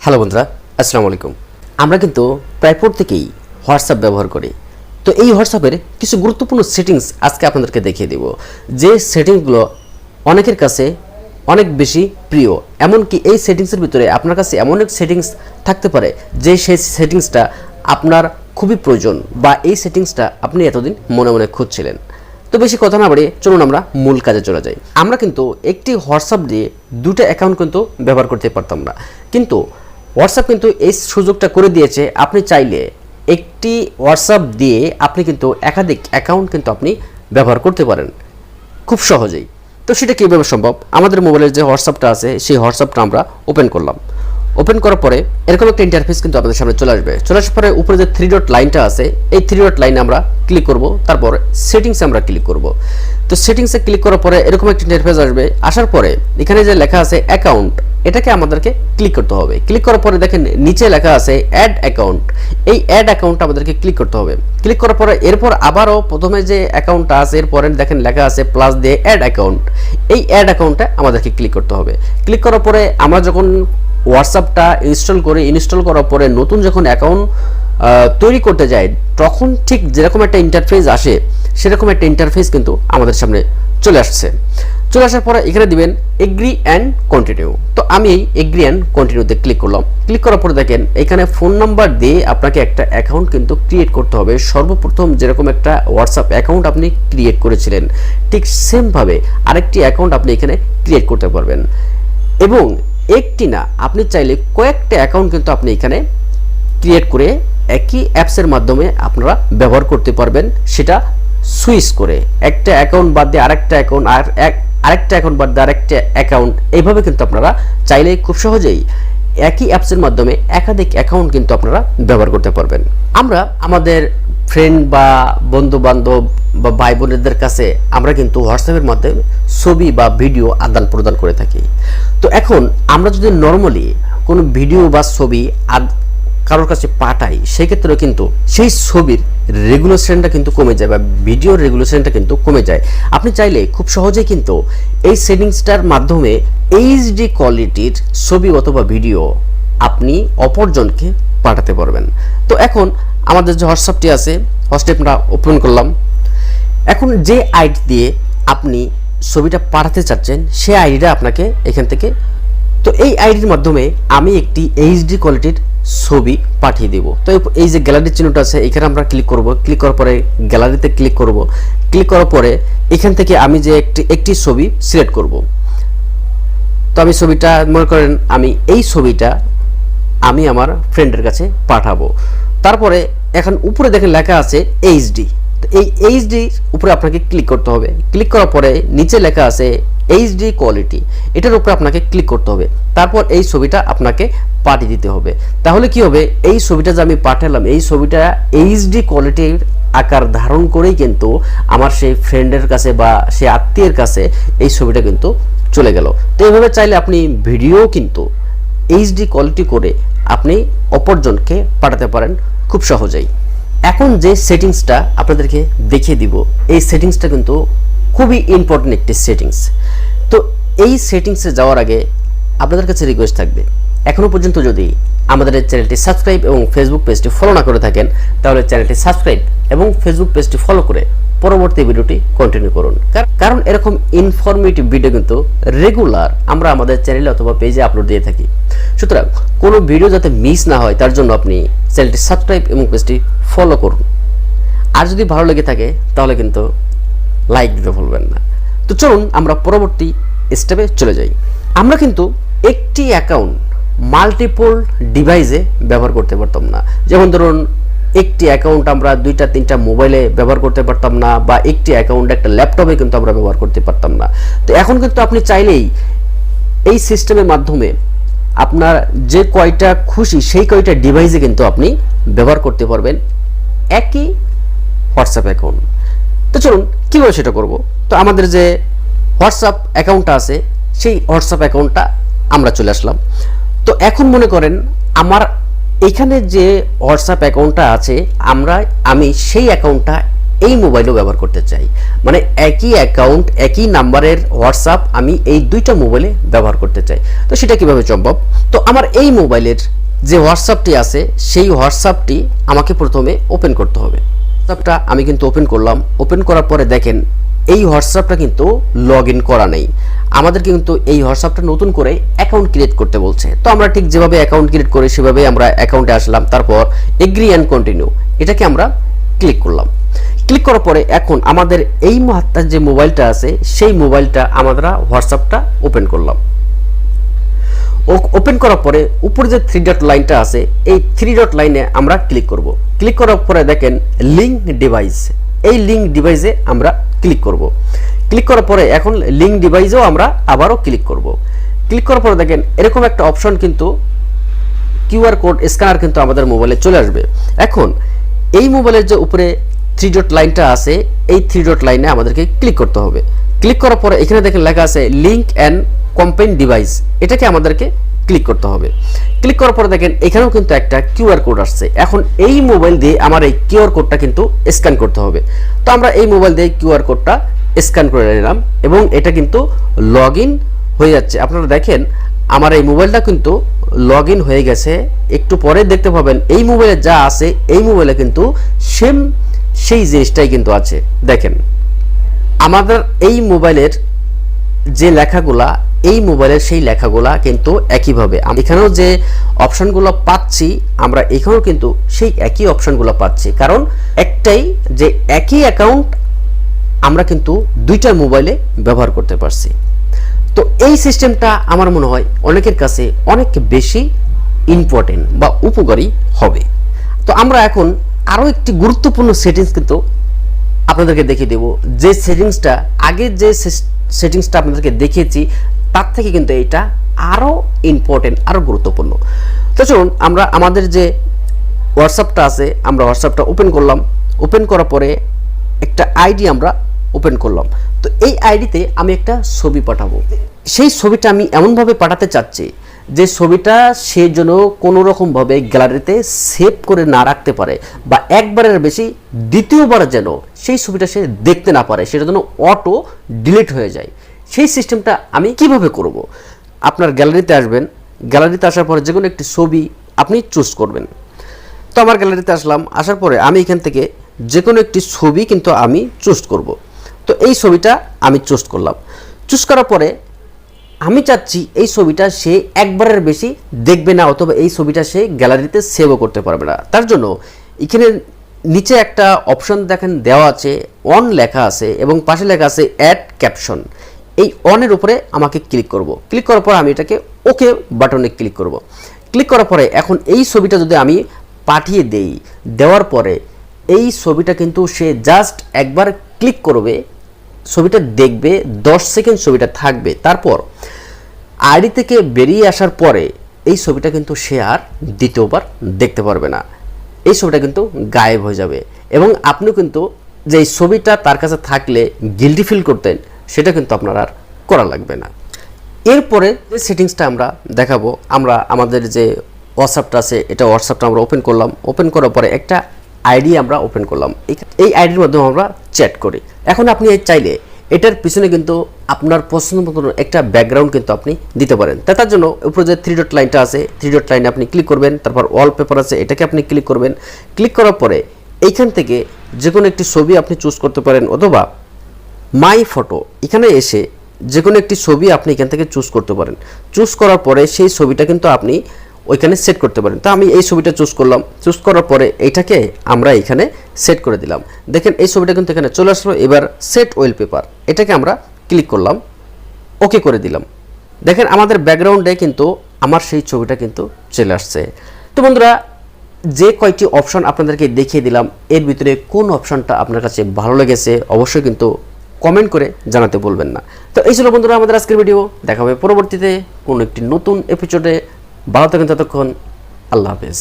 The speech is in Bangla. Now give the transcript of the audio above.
হ্যালো বন্ধুরা, আসসালামু আলাইকুম। আমরা কিন্তু প্রায় প্রত্যেকেই হোয়াটসঅ্যাপ ব্যবহার করি। তো এই হোয়াটসঅ্যাপের কিছু গুরুত্বপূর্ণ সেটিংস আজকে আপনাদেরকে দেখিয়ে দেব, যে সেটিংসগুলো অনেকের কাছে অনেক বেশি প্রিয়। এমনকি এই সেটিংসের ভিতরে আপনার কাছে এমন এক সেটিংস থাকতে পারে যে সেই সেটিংসটা আপনার খুবই প্রয়োজন, বা এই সেটিংসটা আপনি এতদিন মনে মনে খুঁজছিলেন। তো বেশি কথা না বাড়িয়ে চলুন আমরা মূল কাজে চলে যাই। আমরা কিন্তু একটি হোয়াটসঅ্যাপ দিয়ে দুটো অ্যাকাউন্ট কিন্তু ব্যবহার করতে পারতাম না, কিন্তু হোয়াটসঅ্যাপ কিন্তু এই সুযোগটা করে দিয়েছে। আপনি চাইলে একটি হোয়াটসঅ্যাপ দিয়ে আপনি কিন্তু একাধিক অ্যাকাউন্ট কিন্তু আপনি ব্যবহার করতে পারেন খুব সহজেই। তো সেটা কীভাবে সম্ভব? আমাদের মোবাইলের যে হোয়াটসঅ্যাপটা আছে সেই হোয়াটসঅ্যাপটা আমরা ওপেন করলাম। ওপেন করার পরে এরকম একটা ইন্টারফেস কিন্তু আপনাদের সামনে চলে আসবে। চলে আসার পরে উপরে যে 3 ডট লাইনটা আছে, এই 3 ডট লাইনে আমরা ক্লিক করব, তারপর সেটিংসে আমরা ক্লিক করব। তো সেটিংসে ক্লিক করার পরে এরকম একটা ইন্টারফেস আসবে। আসার পরে এখানে যে লেখা আছে অ্যাকাউন্ট, এটাকে আমাদেরকে ক্লিক করতে হবে। ক্লিক করার পরে দেখেন নিচে লেখা আছে অ্যাড অ্যাকাউন্ট, এই অ্যাড অ্যাকাউন্টটা আমাদেরকে ক্লিক করতে হবে। ক্লিক করার পরে এরপর আবারও প্রথমে যে অ্যাকাউন্টটা আছে এরপরে দেখেন লেখা আছে প্লাস দিয়ে অ্যাড অ্যাকাউন্ট, এই অ্যাড অ্যাকাউন্টটা আমাদেরকে ক্লিক করতে হবে। ক্লিক করার পরে আমরা যখন হোয়াটসঅ্যাপটা ইনস্টল করার পরে নতুন যখন অ্যাকাউন্ট তৈরি করতে যাই, তখন ঠিক যেরকম একটা ইন্টারফেস আসে সেরকম একটা ইন্টারফেস কিন্তু আমাদের সামনে চলে আসছে। চলে আসার পরে এখানে দিবেন এগ্রি অ্যান্ড কন্টিনিউ। তো আমি এই এগ্রি অ্যান্ড কন্টিনিউতে ক্লিক করলাম। ক্লিক করার পরে দেখেন এখানে ফোন নাম্বার দিয়ে আপনাকে একটা অ্যাকাউন্ট কিন্তু ক্রিয়েট করতে হবে। সর্বপ্রথম যেরকম একটা হোয়াটসঅ্যাপ অ্যাকাউন্ট আপনি ক্রিয়েট করেছিলেন, ঠিক সেমভাবে আরেকটি অ্যাকাউন্ট আপনি এখানে ক্রিয়েট করতে পারবেন। এবং একটি না, আপনি চাইলে কয়েকটা অ্যাকাউন্ট কিন্তু আপনি এখানে ক্রিয়েট করে একই অ্যাপসের মাধ্যমে আপনারা ব্যবহার করতে পারবেন। সেটা সুইচ করে একটা অ্যাকাউন্ট বাদ দিয়ে আরেকটা অ্যাকাউন্ট, আরেকটা অ্যাকাউন্ট বাদ দিয়ে আরেকটা অ্যাকাউন্ট, এইভাবে কিন্তু আপনারা চাইলে খুব সহজেই একই অ্যাপসের মাধ্যমে একাধিক অ্যাকাউন্ট কিন্তু আপনারা ব্যবহার করতে পারবেন। আমরা আমাদের ফ্রেন্ড বা বন্ধু বান্ধব বা ভাই বোনেদের কাছে আমরা কিন্তু হোয়াটসঅ্যাপের মাধ্যমে ছবি বা ভিডিও আদান প্রদান করে থাকি। তো এখন আমরা যদি নর্মালি কোনো ভিডিও বা ছবি কারোর কাছে পাঠাই, সেক্ষেত্রে কিন্তু সেই ছবির রেগুলেশনটা কিন্তু কমে যায় বা ভিডিওর রেগুলেশনটা কিন্তু কমে যায়। আপনি চাইলে খুব সহজেই কিন্তু এই সেটিংসটার মাধ্যমে এইচডি কোয়ালিটির ছবি অথবা ভিডিও আপনি অপরজনকে পাঠাতে পারবেন। তো এখন আমাদের যে হোয়াটসঅ্যাপটি আছে, হোয়াটসঅ্যাপটা ওপেন করলাম। এখন যে আইডি দিয়ে আপনি ছবিটা পাঠাতে চাচ্ছেন সেই আইডিটা আপনাকে এখান থেকে, তো এই আইডির মাধ্যমে আমি একটি এইচডি কোয়ালিটির ছবি পাঠিয়ে দেব। তো এই যে গ্যালারির চিহ্নটা আছে এখানে আমরা ক্লিক করব। ক্লিক করার পরে গ্যালারিতে ক্লিক করব। ক্লিক করার পরে এখান থেকে আমি যে একটি ছবি সিলেক্ট করব। তো আমি ছবিটা মনে করেন আমি এই ছবিটা আমি আমার ফ্রেন্ডের কাছে পাঠাবো। তারপরে এখন উপরে দেখেন লেখা আছে এইচডি, তো এই এইচডির উপরে আপনাকে ক্লিক করতে হবে। ক্লিক করার পরে নিচে লেখা আছে এইচডি কোয়ালিটি, এটার উপরে আপনাকে ক্লিক করতে হবে। তারপর এই ছবিটা আপনাকে পাঠিয়ে দিতে হবে। তাহলে কি হবে, এই ছবিটা যে আমি পাঠালাম এই ছবিটা এইচডি কোয়ালিটির আকার ধারণ করেই কিন্তু আমার সেই ফ্রেন্ডের কাছে বা সেই আত্মীয়ের কাছে এই ছবিটা কিন্তু চলে গেল। তো এইভাবে চাইলে আপনি ভিডিও কিন্তু এইচডি কোয়ালিটি করে আপনি অপরজনকে পাঠাতে পারেন খুব সহজেই। এখন যে সেটিংসটা আপনাদেরকে দেখিয়ে দিব, এই সেটিংসটা কিন্তু খুবই ইম্পর্টেন্ট একটি সেটিংস। তো এই সেটিংসে যাওয়ার আগে আপনাদের কাছে রিকোয়েস্ট থাকবে, এখনও পর্যন্ত যদি আমাদের এই চ্যানেলটি সাবস্ক্রাইব এবং ফেসবুক পেজটি ফলো না করে থাকেন, তাহলে চ্যানেলটি সাবস্ক্রাইব এবং ফেসবুক পেজটি ফলো করে পরবর্তী ভিডিওটি কন্টিনিউ করুন। কারণ এরকম ইনফরমেটিভ ভিডিও কিন্তু রেগুলার আমরা আমাদের চ্যানেলে অথবা পেজে আপলোড দিয়ে থাকি। সুতরাং কোনো ভিডিও যাতে মিস না হয় তার জন্য আপনি চ্যানেলটি সাবস্ক্রাইব এবং পেজটি ফলো করুন। আর যদি ভালো লেগে থাকে তাহলে কিন্তু লাইক দিতে ভুলবেন না। তো চলুন আমরা পরবর্তী স্টেপে চলে যাই। আমরা কিন্তু একটি অ্যাকাউন্ট মাল্টিপল ডিভাইসে ব্যবহার করতে পারতাম না। যেমন ধরুন একটি অ্যাকাউন্ট আমরা 2-3টা মোবাইলে ব্যবহার করতে পারতাম না, বা একটি অ্যাকাউন্ট একটা ল্যাপটপে কিন্তু আমরা ব্যবহার করতে পারতাম না। তো এখন কিন্তু আপনি চাইলেই এই সিস্টেমের মাধ্যমে আপনার যে কয়টা খুশি সেই কয়টা ডিভাইসে কিন্তু আপনি ব্যবহার করতে পারবেন একই হোয়াটসঅ্যাপ অ্যাকাউন্ট। তো চলুন কীভাবে সেটা করব। তো আমাদের যে হোয়াটসঅ্যাপ অ্যাকাউন্টটা আছে সেই হোয়াটসঅ্যাপ অ্যাকাউন্টটা আমরা চলে আসলাম। তো এখন মনে করেন আমার এখানে যে হোয়াটসঅ্যাপ অ্যাকাউন্টটা আছে আমি সেই অ্যাকাউন্টটা এই মোবাইলও ব্যবহার করতে চাই, মানে একই অ্যাকাউন্ট একই নাম্বারের হোয়াটসঅ্যাপ আমি এই দুইটা মোবাইলে ব্যবহার করতে চাই। তো সেটা কিভাবে সম্ভব? তো আমার এই মোবাইলের যে হোয়াটসঅ্যাপটি আছে সেই হোয়াটসঅ্যাপটি আমাকে প্রথমে ওপেন করতে হবে। হোয়াটসঅ্যাপটা আমি কিন্তু ওপেন করলাম। ওপেন করার পরে দেখেন এই হোয়াটসঅ্যাপটা কিন্তু লগ ইন করা নেই। আমাদেরকে কিন্তু এই হোয়াটসঅ্যাপটা নতুন করে অ্যাকাউন্ট ক্রিয়েট করতে বলছে। তো আমরা ঠিক যেভাবে অ্যাকাউন্ট ক্রিয়েট করি সেভাবে আমরা অ্যাকাউন্টে আসলাম। তারপর এগ্রি অ্যান্ড কন্টিনিউ এটাকে আমরা ক্লিক করলাম। ক্লিক করার পরে এখন আমাদের এই মুহূর্তে যে মোবাইলটা আছে সেই মোবাইলটা আমরা হোয়াটসঅ্যাপটা ওপেন করলাম। ওপেন করার পরে উপরে যে 3 ডট লাইনটা আছে এই 3 ডট লাইনে আমরা ক্লিক করব। ক্লিক করার পরে দেখেন লিঙ্ক ডিভাইস, এই লিঙ্ক ডিভাইসে আমরা ক্লিক করব। ক্লিক করার পরে এখন লিঙ্ক ডিভাইসেও আমরা আবারও ক্লিক করব। ক্লিক করার পরে দেখেন এরকম একটা অপশন কিন্তু কিউআর কোড স্ক্যানার কিন্তু আমাদের মোবাইলে চলে আসবে। এখন এই মোবাইলের যে উপরে 3 ডট লাইনটা আছে এই 3 ডট লাইনে আমাদেরকে ক্লিক করতে হবে। ক্লিক করার পরে এখানে দেখেন লেখা আছে লিঙ্ক অ্যান্ড কম্পেন ডিভাইস, এটাকে আমাদেরকে ক্লিক করতে হবে। ক্লিক করার পরে দেখেন এখানেও কিন্তু একটা কিউআর কোড আসছে। এখন এই মোবাইল দিয়ে আমার এই কিউআর কোডটা কিন্তু স্ক্যান করতে হবে। তো আমরা এই মোবাইল দিয়ে কিউআর কোডটা স্ক্যান করে নিলাম এবং এটা কিন্তু লগ ইন হয়ে যাচ্ছে। আপনারা দেখেন আমার এই মোবাইলটা কিন্তু লগ ইন হয়ে গেছে। একটু পরে দেখতে পাবেন এই মোবাইলে যা আছে এই মোবাইলে কিন্তু সেম সেই জিনিসটাই কিন্তু আছে। দেখেন আমাদের এই মোবাইলের যে লেখাগুলা এই মোবাইলের সেই লেখাগুলা কিন্তু একইভাবে এখানেও যে অপশনগুলো পাচ্ছি আমরা এখানেও কিন্তু সেই একই অপশনগুলো পাচ্ছি, কারণ একটাই যে একই অ্যাকাউন্ট আমরা কিন্তু দুইটা মোবাইলে ব্যবহার করতে পারছি। তো এই সিস্টেমটা আমার মনে হয় অনেকের কাছে অনেক বেশি ইম্পর্টেন্ট বা উপকারী হবে। তো আমরা এখন আরও একটি গুরুত্বপূর্ণ সেটিংস কিন্তু আপনাদেরকে দেখিয়ে দেব, যে সেটিংসটা আগে যে সেটিংসটা আপনাদেরকে দেখিয়েছি তার থেকে কিন্তু এটা আরও ইম্পর্টেন্ট, আরও গুরুত্বপূর্ণ। তো চলুন আমরা আমাদের যে হোয়াটসঅ্যাপটা আছে আমরা হোয়াটসঅ্যাপটা ওপেন করলাম। ওপেন করার পরে একটা আইডি আমরা ওপেন করলাম। তো এই আইডিতে আমি একটা ছবি পাঠাবো। সেই ছবিটা আমি এমনভাবে পাঠাতে চাচ্ছি যে ছবিটা সে যেন কোনো রকমভাবে গ্যালারিতে সেভ করে না রাখতে পারে, বা একবারের বেশি দ্বিতীয়বার যেন সেই ছবিটা সে দেখতে না পারে, সেটা যেন অটো ডিলিট হয়ে যায়। সেই সিস্টেমটা আমি কিভাবে করব? আপনার গ্যালারিতে আসবেন। গ্যালারিতে আসার পরে যে কোনো একটি ছবি আপনি চুজ করবেন। তো আমার গ্যালারিতে আসলাম। আসার পরে আমি এখান থেকে যে কোনো একটি ছবি কিন্তু আমি চুজ করব। তো এই ছবিটা আমি চুজ করলাম। চুজ করার পরে আমি চাচ্ছি এই ছবিটা সে একবারের বেশি দেখবে না, অথবা এই ছবিটা সে গ্যালারিতে সেভও করতে পারবে না। তার জন্য এখানে নিচে একটা অপশন দেখেন দেওয়া আছে, অন লেখা আছে এবং পাশে লেখা আছে অ্যাড ক্যাপশন। এই অনের উপরে আমাকে ক্লিক করব। ক্লিক করার পর আমি এটাকে ওকে বাটনে ক্লিক করব। ক্লিক করার পরে এখন এই ছবিটা যদি আমি পাঠিয়ে দেই, দেওয়ার পরে এই ছবিটা কিন্তু সে জাস্ট একবার ক্লিক করবে, ছবিটা দেখবে, 10 সেকেন্ড ছবিটা থাকবে। তারপর আইডি থেকে বেরিয়ে আসার পরে এই ছবিটা কিন্তু সে আর দ্বিতীয়বার দেখতে পারবে না। এই ছবিটা কিন্তু গায়েব হয়ে যাবে এবং আপনি কিন্তু যে ছবিটা তার কাছে থাকলে গিল্টি ফিল করতেন সেটা কিন্তু আপনার আর করা লাগবে না। এরপরে যে সেটিংসটা আমরা দেখাবো, আমরা আমাদের যে হোয়াটসঅ্যাপটা আছে এটা হোয়াটসঅ্যাপটা আমরা ওপেন করলাম। ওপেন করার পরে একটা আইডি আমরা ওপেন করলাম। এই আইডির মাধ্যমে আমরা চ্যাট করি। এখন আপনি চাইলে এটার পিছনে কিন্তু আপনার পছন্দ মতো একটা ব্যাকগ্রাউন্ড কিন্তু আপনি দিতে পারেন। তার জন্য উপরে যে 3 ডট লাইনটা আছে 3 ডট লাইনে আপনি ক্লিক করবেন। তারপর ওয়ালপেপার আছে এটাকে আপনি ক্লিক করবেন। ক্লিক করার পরে এইখান থেকে যে কোনো একটি ছবি আপনি চুজ করতে পারেন, অথবা মাই ফটো এখানে এসে যে কোনো একটি ছবি আপনি এখান থেকে চুজ করতে পারেন। চুজ করার পরে সেই ছবিটা কিন্তু আপনি ওইখানে সেট করতে পারেন। তো আমি এই ছবিটা চুজ করলাম। চুজ করার পরে এইটাকে আমরা এখানে সেট করে দিলাম। দেখেন এই ছবিটা কিন্তু এখানে চলে আসলো। এবার সেট ওয়ালপেপার এটাকে আমরা ক্লিক করলাম, ওকে করে দিলাম। দেখেন আমাদের ব্যাকগ্রাউন্ডে কিন্তু আমার সেই ছবিটা কিন্তু চলে আসছে। তো বন্ধুরা, যে কয়টি অপশন আপনাদেরকে দেখিয়ে দিলাম এর ভিতরে কোন অপশনটা আপনার কাছে ভালো লেগেছে অবশ্যই কিন্তু কমেন্ট করে জানাতে বলবেন না। তো এই ছিল বন্ধুরা আমাদের আজকের ভিডিও। দেখা হবে পরবর্তীতে কোনো একটি নতুন এপিসোডে। ভালো থাকেন, ততক্ষণ আল্লাহ হাফেজ।